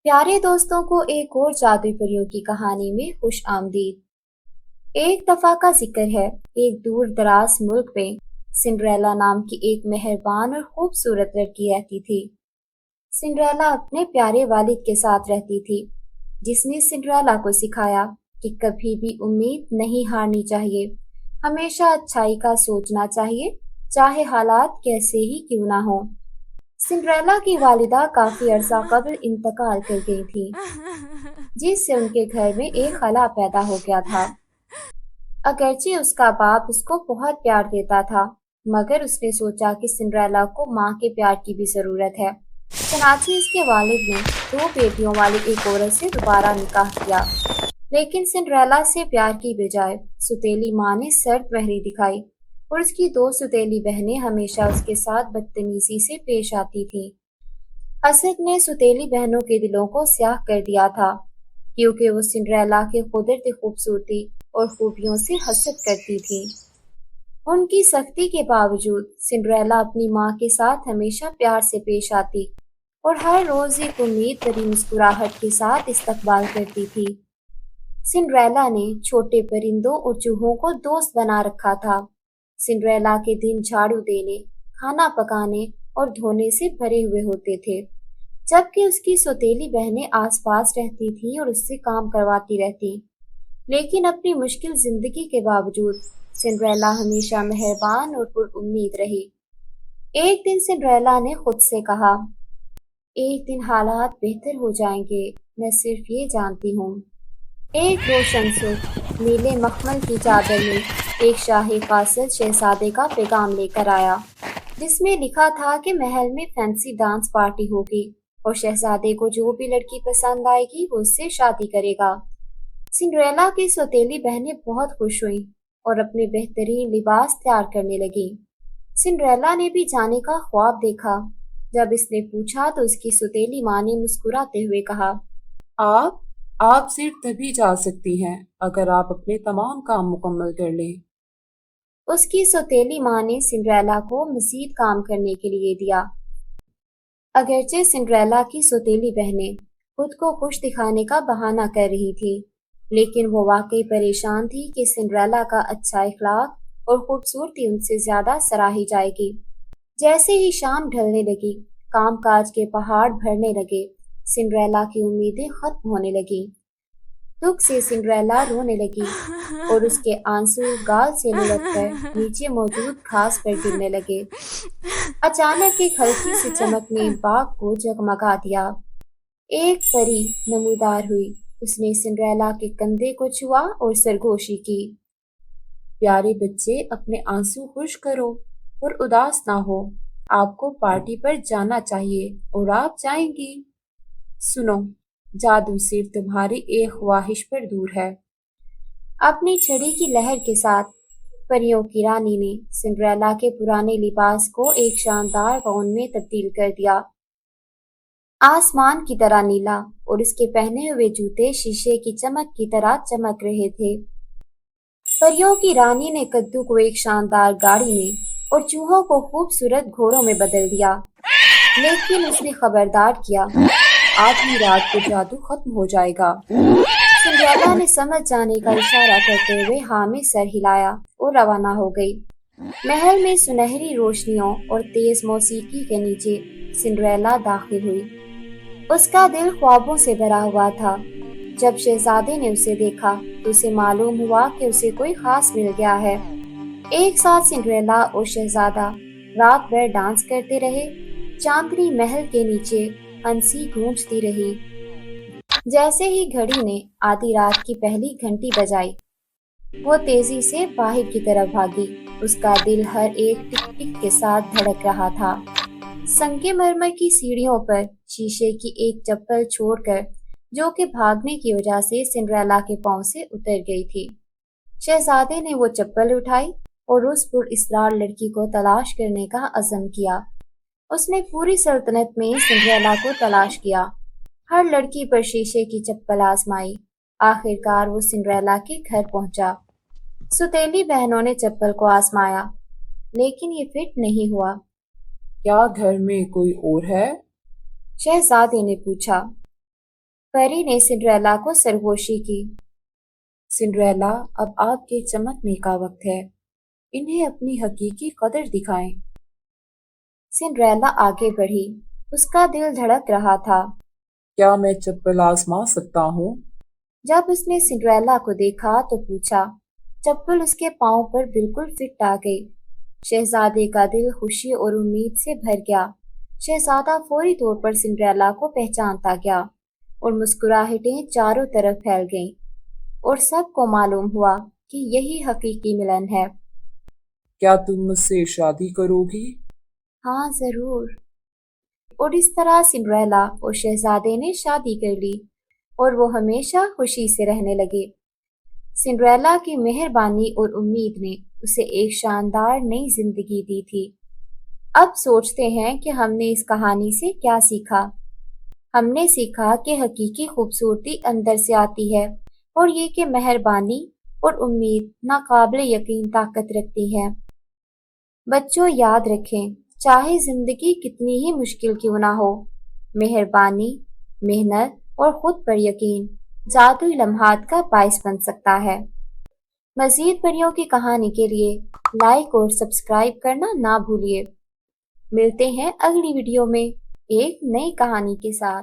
प्यारे दोस्तों को एक और जादुई परियों की कहानी में खुश आमदीद। एक दफा का जिक्र है। एक दूर दराज मुल्क में सिंड्रेला नाम की एक मेहरबान और खूबसूरत लड़की रहती थी। सिंड्रेला अपने प्यारे वालिद के साथ रहती थी, जिसने सिंड्रेला को सिखाया कि कभी भी उम्मीद नहीं हारनी चाहिए, हमेशा अच्छाई का सोचना चाहिए, चाहे हालात कैसे ही क्यों ना हो। सिंड्रेला की वालिदा काफी अरसा कबल इंतकाल कर गई थी, जिससे उनके घर में एक खला पैदा हो गया था। अगरचे उसका बाप उसको बहुत प्यार देता था, मगर उसने सोचा कि सिंड्रेला को माँ के प्यार की भी जरूरत है। चनाचे इसके वालिद ने दो बेटियों वाली एक औरत से दोबारा निकाह किया, लेकिन सिंड्रेला से प्यार की बजाय सुतेली माँ ने सर्द महरी दिखाई और उसकी दो सुतेली बहनें हमेशा उसके साथ बदतमीजी से पेश आती थीं। हसद ने सुतेली बहनों के दिलों को स्याह कर दिया था, क्योंकि वो सिंड्रेला की कुदरती खूबसूरती और खूबियों से हसद करती थी। उनकी सख्ती के बावजूद सिंड्रेला अपनी माँ के साथ हमेशा प्यार से पेश आती और हर रोज एक उम्मीद भरी मुस्कुराहट के साथ इस्तकबाल करती थी। सिंड्रेला ने छोटे परिंदों और चूहों को दोस्त बना रखा था। सिंड्रेला के दिन झाड़ू देने, खाना पकाने और धोने से भरे हुए होते थे, जबकि उसकी सौतेली बहनें आसपास रहती थीं और उससे काम करवाती रहती। लेकिन अपनी मुश्किल जिंदगी के बावजूद सिंड्रेला हमेशा मेहरबान और पुरउम्मीद रही। एक दिन सिंड्रेला ने खुद से कहा, एक दिन हालात बेहतर हो जाएंगे, मैं सिर्फ ये जानती हूँ। एक रोशन सुबह नीले मखमल की चादर में एक शाही कासिद शहजादे का पैगाम लेकर आया, जिसमें लिखा था कि महल में फैंसी डांस पार्टी होगी और शहजादे को जो भी लड़की पसंद आएगी वो उससे शादी करेगा। सिंड्रेला की सौतेली बहनें बहुत खुश हुईं और अपने बेहतरीन लिबास तैयार करने लगीं। सिंड्रेला ने भी जाने का ख्वाब देखा। जब इसने पूछा तो उसकी सौतेली माँ ने मुस्कुराते हुए कहा, आप आप सिर्फ तभी जा सकती हैं अगर आप अपने तमाम काम मुकम्मल कर लें। उसकी सौतेली माँ ने सिंड्रेला को मजीद काम करने के लिए दिया। अगरचे सिंड्रेला की सौतेली बहनें खुद को खुश दिखाने का बहाना कर रही थी, लेकिन वो वाकई परेशान थी कि सिंड्रेला का अच्छा इखलाक और खूबसूरती उनसे ज्यादा सराही जाएगी। जैसे ही शाम ढलने लगी, कामकाज के पहाड़ भरने लगे, सिंड्रेला की उम्मीदें खत्म होने लगी। दुख से सिंड्रेला रोने लगी और उसके आंसू गाल से लुढ़ककर नीचे मौजूद घास पर गिरने लगे। अचानक एक हल्की सी चमक ने बाग को जगमगा दिया। एक परी नमूदार हुई। उसने सिंड्रेला के कंधे को छुआ और सरगोशी की। प्यारे बच्चे, अपने आंसू खुश करो और उदास ना हो। आपको पार्टी पर जाना चाहिए और आप जाएंगी। सुनो, जादू सिर्फ तुम्हारी एक ख्वाहिश पर दूर है। अपनी छड़ी की लहर के साथ परियों की रानी ने सिंड्रेला के पुराने लिबास को एक शानदार गाउन में तब्दील कर दिया, आसमान की तरह नीला, और उसके पहने हुए जूते शीशे की चमक की तरह चमक रहे थे। परियों की रानी ने कद्दू को एक शानदार गाड़ी में और चूहों को खूबसूरत घोड़ों में बदल दिया, लेकिन उसने खबरदार किया, आज ही रात को जादू खत्म हो जाएगा। सिंड्रेला ने समझ जाने का इशारा करते हुए हाँ में सर हिलाया और रवाना हो गई। महल में सुनहरी रोशनियों और तेज मौसीकी के नीचे सिंड्रेला दाखिल हुई। उसका दिल ख्वाबों से भरा हुआ था। जब शहजादे ने उसे देखा तो उसे मालूम हुआ कि उसे कोई खास मिल गया है। एक साथ सिंड्रेला और शहजादा रात भर डांस करते रहे। चांदनी महल के नीचे हंसी गूंजती रही। जैसे ही घड़ी ने आधी रात की पहली घंटी बजाई, वो तेजी से बाहर की तरफ भागी। उसका दिल हर एक टिक टिक के साथ धड़क रहा था। संगमरमर की सीढ़ियों पर शीशे की एक चप्पल छोड़कर, जो कि भागने की वजह से सिंड्रेला के पांव से उतर गई थी। शहजादे ने वो चप्पल उठाई और उस पुरइसरार लड़की को तलाश करने का अज़म किया। उसने पूरी सल्तनत में सिंड्रेला को तलाश किया, हर लड़की पर शीशे की चप्पल आजमाई। आखिरकार वो सिंड्रेला के घर पहुंचा। सुतेली बहनों ने चप्पल को आजमाया, लेकिन ये फिट नहीं हुआ। क्या घर में कोई और है? शहजादे ने पूछा। परी ने सिंड्रेला को सरगोशी की। सिंड्रेला, अब आपके चमकने का वक्त है। इन्हें अपनी हकीकी कदर दिखाएं। सिंड्रेला आगे बढ़ी। उसका दिल धड़क रहा था। क्या मैं चप्पल आजमा सकता हूँ? जब उसने सिंड्रेला को देखा तो पूछा। चप्पल उसके पांव पर बिल्कुल फिट आ गई। शहजादे का दिल खुशी और उम्मीद से भर गया। शहजादा फौरी तौर पर सिंड्रेला को पहचानता गया और मुस्कुराहटें चारों तरफ फैल गईं और सबको मालूम हुआ कि यही हकीकी मिलन है। क्या तुम मुझसे शादी करोगी? हाँ, जरूर। और इस तरह सिंड्रेला और शहजादे ने शादी कर ली और वो हमेशा खुशी से रहने लगे। सिंड्रेला की मेहरबानी और उम्मीद ने उसे एक शानदार नई जिंदगी दी थी। अब सोचते हैं कि हमने इस कहानी से क्या सीखा। हमने सीखा कि हकीकी खूबसूरती अंदर से आती है और ये कि मेहरबानी और उम्मीद नाकाबिले यकीन ताकत रखती है। बच्चों, याद रखें, चाहे जिंदगी कितनी ही मुश्किल क्यों ना हो, मेहरबानी, मेहनत और खुद पर यकीन जादुई लम्हात का बाइस बन सकता है। मजीद परियों की कहानी के लिए लाइक और सब्सक्राइब करना ना भूलिए। मिलते हैं अगली वीडियो में एक नई कहानी के साथ।